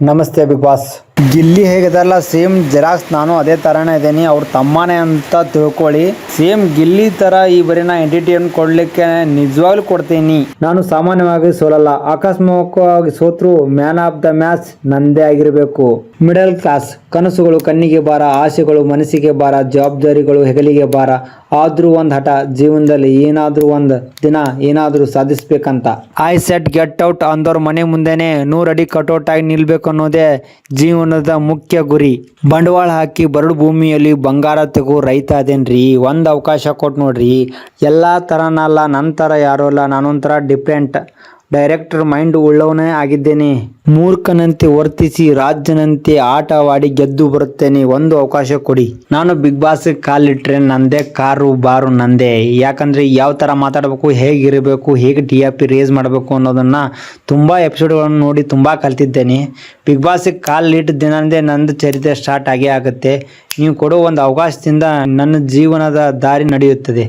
ನಮಸ್ತೆ big boss. Gilli ಹೇಗಿದಾರಲ್ಲ same xerox ನಾನು ಅದೇ ಥರನೇ ಇದ್ದೀನಿ. ಅವ್ರ ತಮ್ಮನೇ ಅಂತ ತಿಳ್ಕೊಳ್ಳಿ. ಸೇಮ್ ಗಿಲ್ಲಿ ಥರ ಈ ಬರೀನ ಎಂಟರ್ಟೈನ್ ಕೊಡಲಿಕ್ಕೆ ನಿಜವಾಗ್ಲೂ ಕೊಡ್ತೀನಿ. ನಾನು ಸಾಮಾನ್ಯವಾಗಿ ಸೋಲಲ್ಲ. ಆಕಸ್ಮಿಕವಾಗಿ ಸೋತ್ರು ಮ್ಯಾನ್ ಆಫ್ ದ ಮ್ಯಾಚ್ ನಂದೇ ಆಗಿರಬೇಕು. ಮಿಡಲ್ ಕ್ಲಾಸ್ ಕನಸುಗಳು ಕಣ್ಣಿಗೆ ಬಾರ, ಆಸೆಗಳು ಮನಸ್ಸಿಗೆ ಬಾರ, ಜವಾಬ್ದಾರಿಗಳು ಹೆಗಲಿಗೆ ಭಾರ. ಆದ್ರೂ ಒಂದು ಹಠ ಜೀವನದಲ್ಲಿ ಏನಾದ್ರೂ ಒಂದು ದಿನ ಏನಾದ್ರೂ ಸಾಧಿಸ್ಬೇಕಂತ. ಐ ಸೆಟ್ ಗೆಟ್ ಔಟ್ ಅಂದವ್ರ ಮನೆ ಮುಂದೆನೆ 100 ಅಡಿ ಕಟೌಟ್ ಆಗಿ ನಿಲ್ಬೇಕು ಅನ್ನೋದೇ ಜೀವನದ ಮುಖ್ಯ ಗುರಿ. ಬಂಡವಾಳ ಹಾಕಿ ಬರಡು ಭೂಮಿಯಲ್ಲಿ ಬಂಗಾರ ತೆಗೋ ರೈತ ಅದೇನ್ರಿ. ಒಂದು ಅವಕಾಶ ಕೊಟ್ಟು ನೋಡ್ರಿ. ಎಲ್ಲಾ ಥರನಲ್ಲ, ನನ್ನ ಥರ ಯಾರೂ ಅಲ್ಲ. ನಾನೊಂಥರ ಡಿಫ್ರೆಂಟ್ ಡೈರೆಕ್ಟರ್ ಮೈಂಡ್ ಉಳ್ಳವನೇ ಆಗಿದ್ದೇನೆ. ಮೂರ್ಖನಂತೆ ವರ್ತಿಸಿ ರಾಜ್ಯನಂತೆ ಆಟವಾಡಿ ಗೆದ್ದು ಬರುತ್ತೇನೆ. ಒಂದು ಅವಕಾಶ ಕೊಡಿ. ನಾನು ಬಿಗ್ ಬಾಸ್ ಕಾಲಿಟ್ರೆ ನಂದೇ ಕಾರು ಬಾರು ನಂದೇ. ಯಾಕಂದ್ರೆ ಯಾವ ತರ ಮಾತಾಡಬೇಕು, ಹೇಗಿರಬೇಕು, ಹೇಗೆ TRP ರೇಸ್ ಮಾಡಬೇಕು ಅನ್ನೋದನ್ನ ತುಂಬಾ ಎಪಿಸೋಡ್ಗಳನ್ನು ನೋಡಿ ತುಂಬಾ ಕಲ್ತಿದ್ದೇನೆ. ಬಿಗ್ ಬಾಸ್ ಕಾಲಿಟ್ಟ ದಿನಂದೇ ನಂದು ಚರಿತ್ರೆ ಸ್ಟಾರ್ಟ್ ಆಗೇ ಆಗುತ್ತೆ. ನೀವು ಕೊಡೋ ಒಂದು ಅವಕಾಶದಿಂದ ನನ್ನ ಜೀವನದ ದಾರಿ ನಡೆಯುತ್ತದೆ.